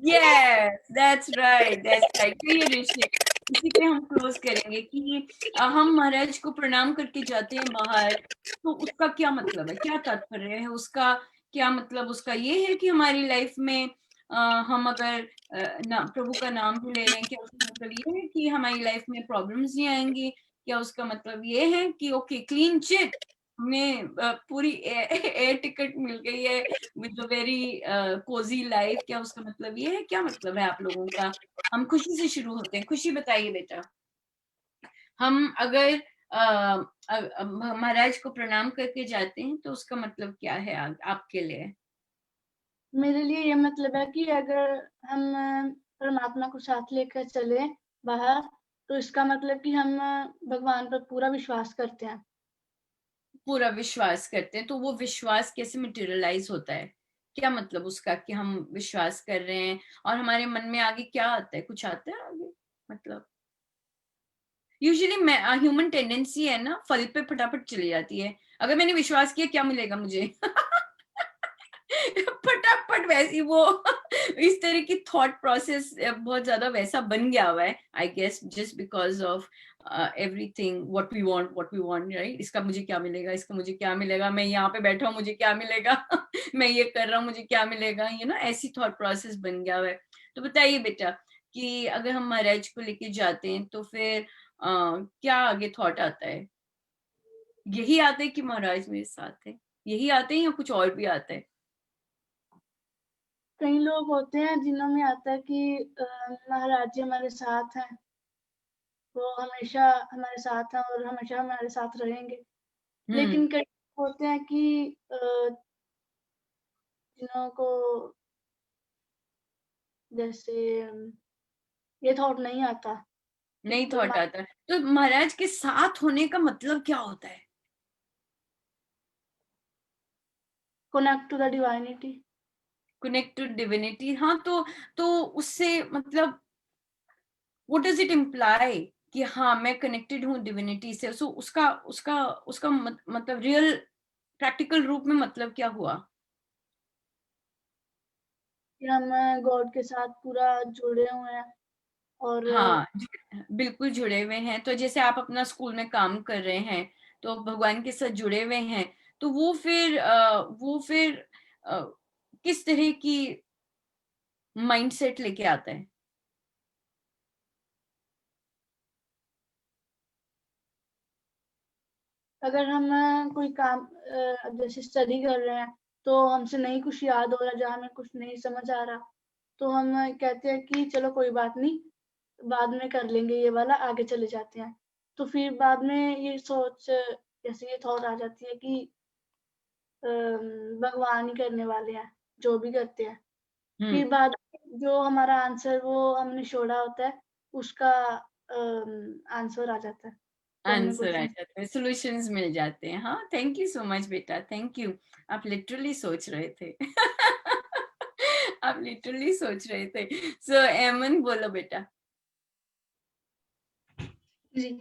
Yes, that's right, that's right. तो ये ऋषिक, इसी पे हम क्लोज करेंगे कि हम महाराज को प्रणाम करके जाते हैं बाहर, तो उसका क्या मतलब है, क्या तात्पर्य है उसका? क्या मतलब उसका ये है कि हमारी लाइफ में हम अगर प्रभु का नाम भी ले रहे हैं, क्या उसका मतलब ये है कि हमारी लाइफ में प्रॉब्लम्स नहीं आएंगी? क्या उसका मतलब ये है कि ओके क्लीन चिट, हमें पूरी एयर टिकट मिल गई है with a very Cozi life? क्या उसका मतलब ये है? क्या मतलब है आप लोगों का? हम खुशी से शुरू होते हैं। खुशी बताइए बेटा। हम अगर महाराज को प्रणाम करके जाते हैं तो उसका मतलब क्या है आपके लिए? मेरे लिए ये मतलब है कि अगर हम परमात्मा को साथ लेकर चले बाहर, तो इसका मतलब कि हम भगवान पर पूरा विश्वास करते हैं। पूरा विश्वास करते हैं। तो वो विश्वास कैसे मटेरियलाइज होता है? क्या मतलब उसका कि हम विश्वास कर रहे हैं और हमारे मन में आगे क्या आता है? कुछ आता है आगे? मतलब यूजुअली ह्यूमन टेंडेंसी है ना, फल पे फटाफट चली जाती है। अगर मैंने विश्वास किया क्या मिलेगा मुझे? फटाफट वैसी वो इस तरह की थॉट प्रोसेस बहुत ज्यादा वैसा बन गया हुआ है, I guess just because of everything what we want, right? इसका मुझे क्या मिलेगा, इसका मुझे क्या मिलेगा, मैं यहाँ पे बैठा हूँ मुझे क्या मिलेगा, मैं ये कर रहा हूँ मुझे क्या मिलेगा, ऐसी थॉट प्रोसेस बन गया हुआ है। तो बताइए बेटा कि अगर हम महाराज को लेके जाते हैं तो फिर क्या आगे थॉट आता है? यही आता है कि महाराज मेरे साथ है, यही आते हैं या कुछ और भी आता है? कई लोग होते हैं जिन्हों में आता है कि महाराज जी हमारे साथ हैं, वो हमेशा हमारे साथ हैं और हमेशा हमारे साथ रहेंगे। हम्म। लेकिन कई लोग होते हैं कि जिन्हों को जैसे ये थॉट नहीं आता कि नहीं थॉट आता। तो महाराज के साथ होने का मतलब क्या होता है? Connect to the divinity. Connect to divinity. हाँ तो उससे मतलब व्हाट डज इट इम्प्लाई कि हाँ मैं कनेक्टेड हूँ डिविनिटी से? सो उसका उसका उसका मतलब रियल प्रैक्टिकल रूप में मतलब क्या हुआ? कि हम गॉड के साथ पूरा जुड़े हुए हैं और हाँ बिल्कुल जुड़े हुए हैं। तो जैसे आप अपना स्कूल में काम कर रहे हैं तो भगवान के साथ जुड़े हुए हैं, तो वो फिर किस तरह की माइंडसेट लेके आता है? अगर हम कोई काम जैसे स्टडी कर रहे हैं तो हमसे नहीं कुछ याद हो रहा, जहाँ हमें कुछ नहीं समझ आ रहा, तो हम कहते हैं कि चलो कोई बात नहीं, बाद में कर लेंगे ये वाला, आगे चले जाते हैं। तो फिर बाद में ये सोच, जैसे ये थॉट आ जाती है कि भगवान ही करने वाले हैं, जो भी करते हैं। फिर बाद में जो हमारा आंसर वो हमने छोड़ा होता है, उसका आंसर आ जाता है। तो हमने आंसर आ कुछ जाते हैं, सॉल्यूशंस मिल जाते हैं। हाँ, थैंक यू सो मच बेटा, थैंक यू। आप लिटरली सोच रहे थे। आप लिटरली सोच रहे थे। सो एमन बोलो बेटा। जी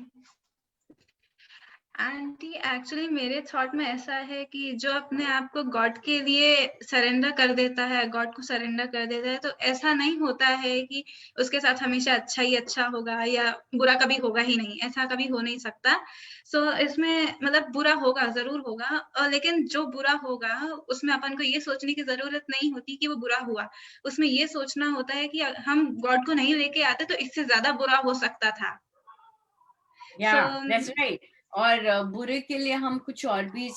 आंटी, एक्चुअली मेरे थॉट में ऐसा है कि जो अपने आप को गॉड के लिए सरेंडर कर देता है, गॉड को सरेंडर कर देता है, तो ऐसा नहीं होता है कि उसके साथ हमेशा अच्छा ही अच्छा होगा या बुरा कभी होगा ही नहीं, ऐसा कभी हो नहीं सकता। सो इसमें मतलब बुरा होगा, जरूर होगा, और लेकिन जो बुरा होगा उसमें अपन को ये सोचने की जरूरत नहीं होती कि वो बुरा हुआ। उसमें ये सोचना होता है कि हम गॉड को नहीं लेके आते तो इससे ज्यादा बुरा हो सकता था। या सो दैट्स राइट। और बुरे के लिए हम कुछ और भी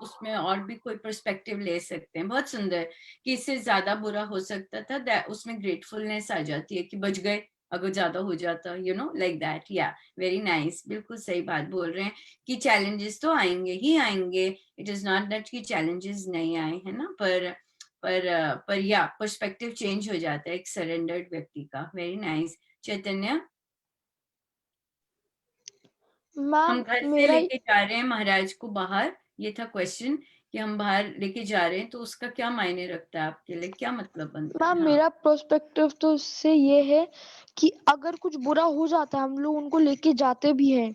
उसमें और भी कोई पर्सपेक्टिव ले सकते हैं। बहुत सुंदर कि इससे ज्यादा बुरा हो सकता था, उसमें ग्रेटफुलनेस आ जाती है कि बच गए, अगर ज्यादा हो जाता, यू नो, लाइक दैट। या वेरी नाइस, बिल्कुल सही बात बोल रहे हैं कि चैलेंजेस तो आएंगे ही आएंगे। इट इज नॉट दैट कि चैलेंजेस नहीं आए, है ना, पर या पर्सपेक्टिव चेंज हो जाता है एक सरेंडर्ड व्यक्ति का। Very nice. चैतन्य, हम मैम घर से मेरा लेके जा रहे हैं महाराज को बाहर, ये था क्वेश्चन कि हम बाहर लेके जा रहे हैं, तो उसका क्या मायने रखता है आपके लिए, क्या मतलब बनता है? मैम हाँ। मेरा पर्सपेक्टिव तो इससे ये है कि अगर कुछ बुरा हो जाता है, हम लोग उनको लेके जाते भी हैं,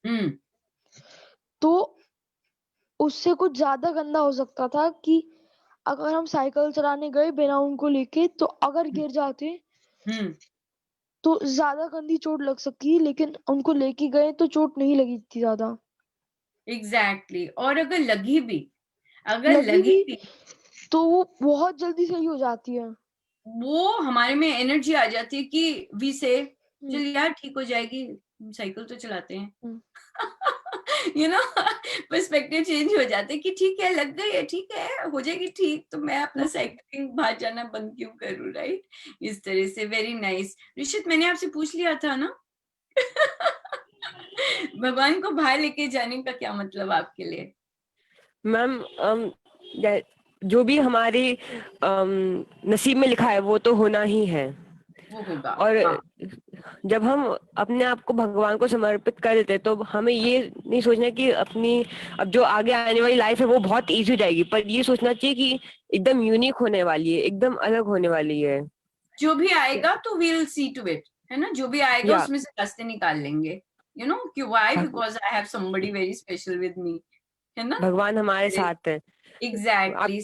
हम्म। तो उससे कुछ ज्यादा गंदा हो सकता था कि अगर हम साइकिल चलाने गए बिना उनको लेके, तो अगर गिर जाते हम्म। तो ज्यादा गंदी चोट लग सकती है, लेकिन उनको लेके गए तो चोट नहीं लगी इतनी ज्यादा। एग्जैक्टली। और अगर लगी भी, अगर लगी लगी भी भी, तो वो बहुत जल्दी सही हो जाती है। वो हमारे में एनर्जी आ जाती है कि वी से हम्म, चल यार ठीक हो जाएगी, साइकिल तो चलाते हैं। हम्म। यू नो, पर्सपेक्टिव चेंज हो जाते हैं कि ठीक है, लग गई है, ठीक है, हो जाएगी ठीक, तो मैं अपना साइकिलिंग बाहर जाना बंद क्यों करूं, राइट? इस तरह से। Very nice. ऋषित, मैंने आपसे पूछ लिया था ना। भगवान को बाहर लेके जाने का क्या मतलब आपके लिए? मैम जो भी हमारे नसीब में लिखा है वो तो होना ही है। वो होगा। और हाँ। जब हम अपने आप को भगवान को समर्पित कर देते हैं तो हमें ये नहीं सोचना कि अपनी अब जो आगे आने वाली लाइफ है वो बहुत इजी हो जाएगी, पर ये सोचना चाहिए कि एकदम यूनिक होने वाली है, एकदम अलग होने वाली है। जो भी आएगा तो वील सी टू इट, है ना, जो भी आएगा या उसमें से रास्ते निकाल लेंगे। यू नो क्यों? व्हाई? भग, because I have somebody very special with me, है ना। भगवान हमारे साथ है। आप एग्जैक्टली।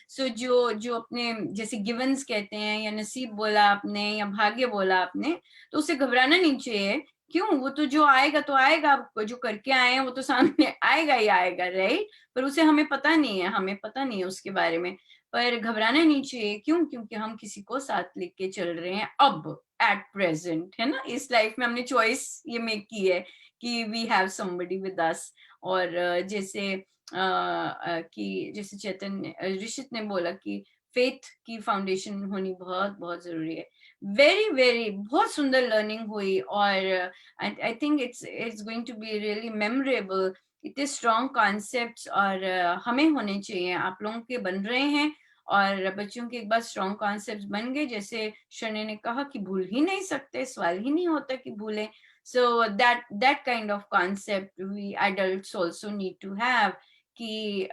सो जो जो अपने जैसे गिवंस कहते हैं, या नसीब बोला आपने, या भाग्य बोला आपने, तो उससे घबराना नहीं चाहिए। क्यों? वो तो जो आएगा तो आएगा, आपको जो करके आए हैं वो तो सामने आएगा ही आएगा, राइट? पर उसे हमें पता नहीं है, हमें पता नहीं है उसके बारे में। पर घबराना नहीं चाहिए। क्यों? क्योंकि हम किसी को साथ लेके चल रहे हैं अब, एट प्रेजेंट, है ना। इस लाइफ में हमने चॉइस ये मेक की है कि we have somebody with us. और जैसे कि जैसे चेतन ऋषित ने बोला कि फेथ की फाउंडेशन होनी बहुत बहुत जरूरी है। वेरी वेरी बहुत सुंदर लर्निंग हुई। और I think it's going to be really memorable. इतने स्ट्रॉन्ग कॉन्सेप्ट्स और हमें होने चाहिए, आप लोगों के बन रहे हैं। और बच्चों के एक बार स्ट्रॉन्ग कॉन्सेप्ट्स बन गए, जैसे शनि ने कहा कि भूल ही नहीं सकते, सवाल ही नहीं होता कि भूलें। so that kind of concept we adults also need to have कि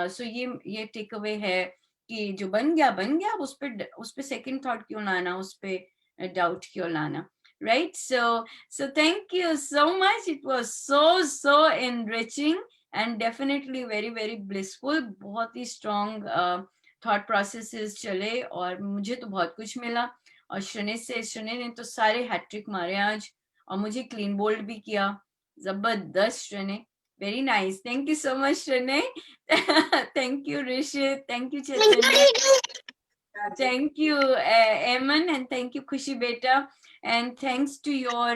सो ये टेक अवे है कि जो बन गया बन गया, उस पे सेकंड थॉट क्यों लाना, उस पे डाउट क्यों लाना, right? So thank you so much. It was so enriching and definitely very very blissful. बहुत ही strong thought processes चले और मुझे तो बहुत कुछ मिला। और शनि ने तो सारे हैट्रिक मारे आज, और मुझे क्लीन बोल्ड भी किया। जबरदस्त Shani. Very nice. Thank you so much, Renee. Thank you, Rishit. Thank you, Chaitanya. Thank you, Eamon, and thank you, Khushi Beta. And thanks to your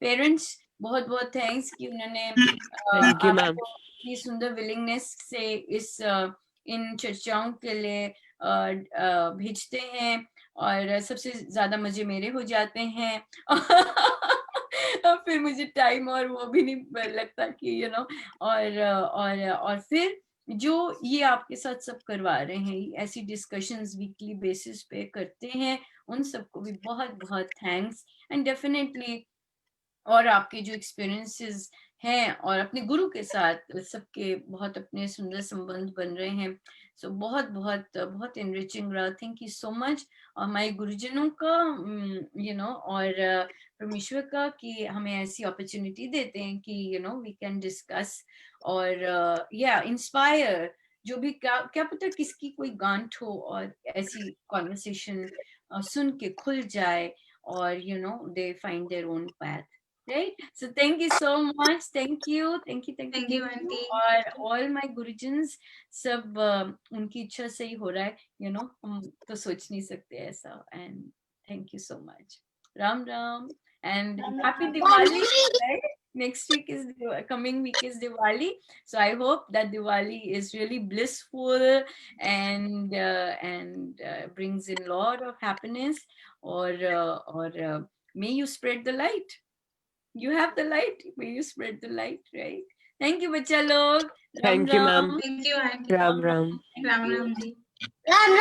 parents. बहुत बहुत थैंक्स कि उन्होंने थैंक यू मैम। आपको इतनी सुंदर विलिंगनेस से इस इन चर्चाओं के लिए भेजते हैं और सबसे ज्यादा मजे मेरे हो जाते हैं और फिर मुझे टाइम और वो भी नहीं लगता कि और फिर जो ये आपके साथ सब करवा रहे हैं, ऐसी डिस्कशंस वीकली बेसिस पे करते हैं, उन सबको भी बहुत बहुत थैंक्स एंड डेफिनेटली और आपके जो एक्सपीरियंसेस हैं और अपने गुरु के साथ सबके बहुत अपने सुंदर संबंध बन रहे हैं, सो बहुत बहुत बहुत एनरिचिंग रहा। थैंक यू सो मच और हमारे गुरुजनों का और परमेश्वर का कि हमें ऐसी अपॉर्चुनिटी देते हैं कि वी कैन डिस्कस और या इंस्पायर, जो भी क्या पता किसकी कोई गांठ हो और ऐसी कॉन्वर्सेशन सुन के खुल जाए और they find their own path, right? So thank you so much. Thank you Thank you, aunty. और all my gurujans सब उनकी इच्छा से ही हो रहा है, हम तो सोच नहीं सकते ऐसा। And thank you so much. Ram Ram and happy Diwali, right? Next week is coming week is Diwali, so I hope that Diwali is really blissful and brings in lot of happiness or may you spread the light. You have the light, may you spread the light, right? Thank you बच्चा लोग। Ram Thank you, Ram। ma'am. Thank you, aunty. Ram Ram. Thank Ram you। Ram ji. Ram Ram.